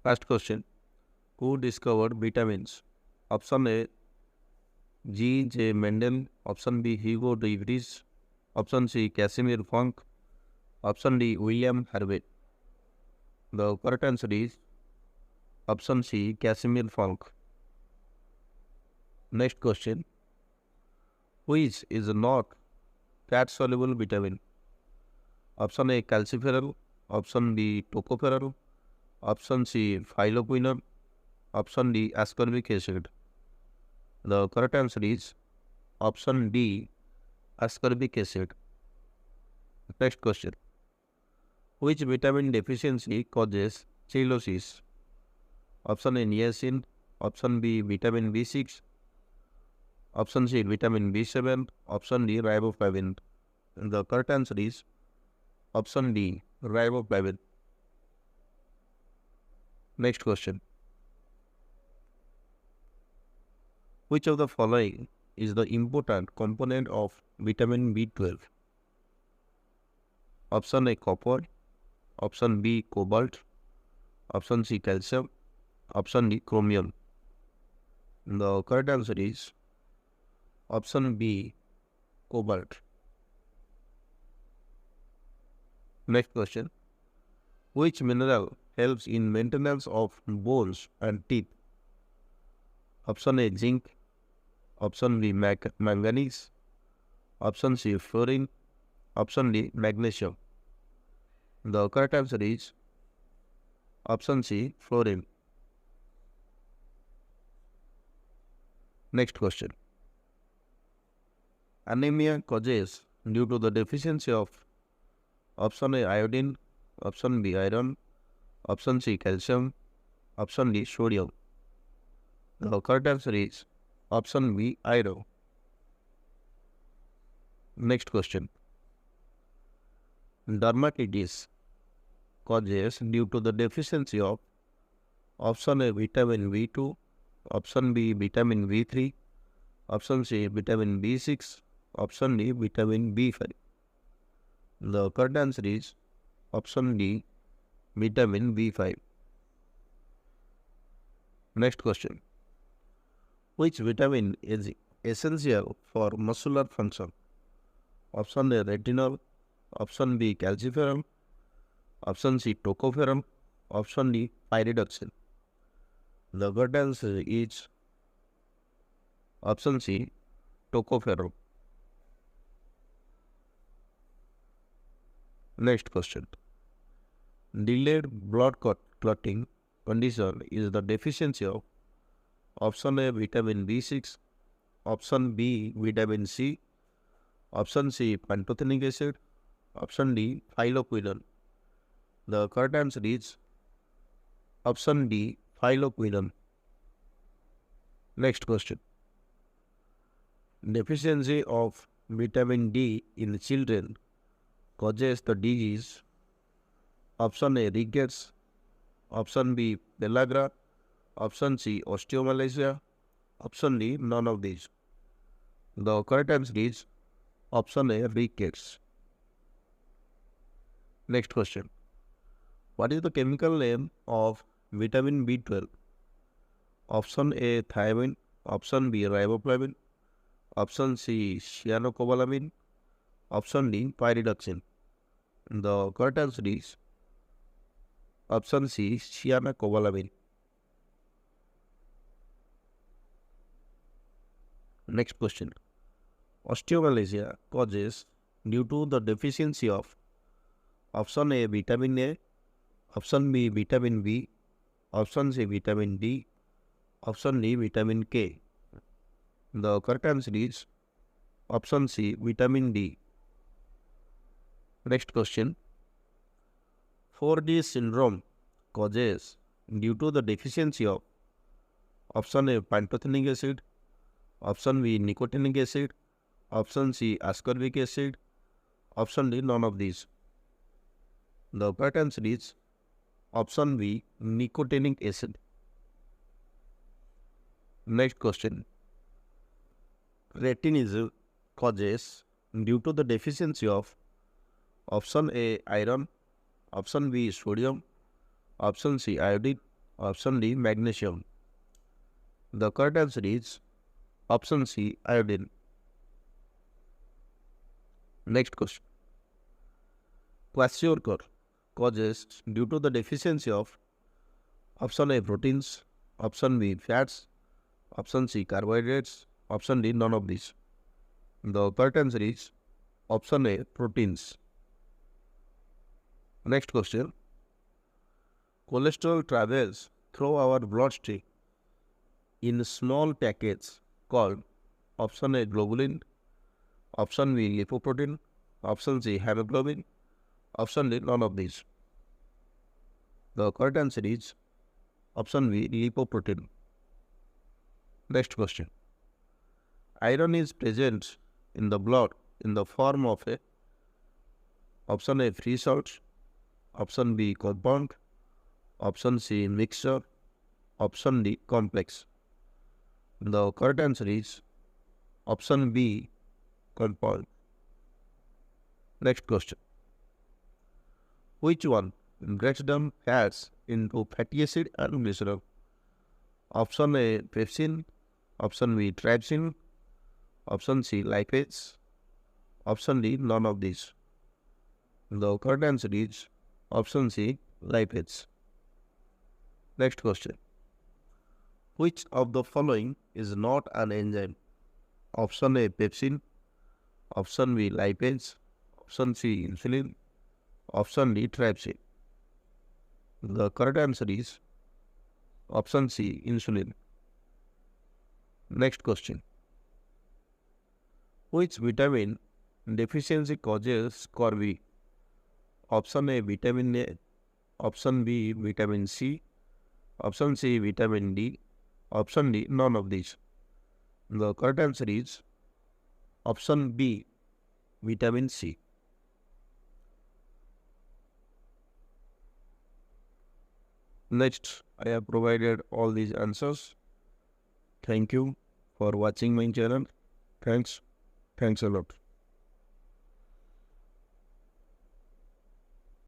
First question. Who discovered vitamins? Option A. G. J. Mendel. Option B. Hugo de Vries. Option C. Casimir Funk. Option D. William Harvey. The correct answer is option C. Casimir Funk. Next question. Which is not fat-soluble vitamin? Option A. Calciferol. Option B. Tocopherol. Option C. Phylloquinone. Option D. Ascorbic acid. The correct answer is option D. Ascorbic acid. Next question. Which vitamin deficiency causes cirrhosis? Option A. Niacin. Option B. Vitamin B6. Option C. Vitamin B7. Option D. Riboflavin. The correct answer is option D. Riboflavin. Next question. Which of the following is the important component of vitamin B12? Option A. Copper. Option B. Cobalt. Option C. Calcium. Option D. Chromium. The correct answer is option B. Cobalt. Next question. Which mineral helps in maintenance of bones and teeth? Option A. Zinc. Option B. Manganese. Option C. Fluorine. Option D. Magnesium. The correct answer is option C. Fluorine. Next question. Anemia causes due to the deficiency of option A. Iodine. Option B. Iron. Option C. Calcium. Option D. Sodium. The correct answer is option B. Iron. Next question. Dermatitis causes due to the deficiency of option A. Vitamin B2. Option B. Vitamin B3. Option C. Vitamin B6. Option D. Vitamin B5. The correct answer is option D. Vitamin B5. Next question. Which vitamin is essential for muscular function? Option A. Retinol. Option B. Calciferol. Option C. Tocopherol. Option D. Pyridoxine. The correct answer is option C. Tocopherol. Next question. Delayed blood clotting condition is the deficiency of option A. Vitamin B6. Option B. Vitamin C. Option C. Pantothenic acid. Option D. Phylloquinone. The correct answer is option D. Phylloquinone. Next question. Deficiency of vitamin D in children causes the disease. Option A. Rickets. Option B. Pellagra. Option C. Osteomalacia. Option D. None of these. The correct answer is option A. Rickets. Next question. What is the chemical name of vitamin B12? Option A. Thiamine. Option B. Riboflavin. Option C. Cyanocobalamin. Option D. Pyridoxine. The correct answer is option C. Cyanocobalamin. Next question. Osteomalacia causes due to the deficiency of option A. Vitamin A. Option B. Vitamin B. Option C. Vitamin D. Option D. Vitamin K. The correct answer is option C. Vitamin D. Next question. 4D syndrome causes due to the deficiency of option A. Pantothenic acid. Option B. Nicotinic acid. Option C. Ascorbic acid. Option D. None of these. The correct answer is option B. Nicotinic acid. Next question. Retinism causes due to the deficiency of option A. Iron. Option B. Sodium. Option C. Iodine. Option D, magnesium. The correct answer is option C, iodine. Next question. Kwashiorkor causes due to the deficiency of option A, proteins, option B, fats, option C, carbohydrates, option D, none of these. The correct answer is option A, proteins. Next question. Cholesterol travels through our bloodstream in small packets called option A, globulin, option B, lipoprotein, option C, hemoglobin, option D, none of these. The correct answer is option B, lipoprotein. Next question. Iron is present in the blood in the form of a option A, free salt, option B, compound, option C, mixture, option D, complex. The correct answer is option B, compound. Next question. Which one breaks down fats into fatty acid and glycerol? Option A, pepsin, option B, trypsin, option C, lipase, option D, none of these. The correct answer is option C, lipase. Next question. Which of the following is not an enzyme? Option A, pepsin, option B, lipase, option C, insulin, option D, trypsin. The correct answer is option C, insulin. Next question. Which vitamin deficiency causes scurvy? Option A, vitamin A, option B, vitamin C, option C, vitamin D, option D, none of these. The correct answer is option B, vitamin C. Next, I have provided all these answers. Thank you for watching my channel. Thanks a lot.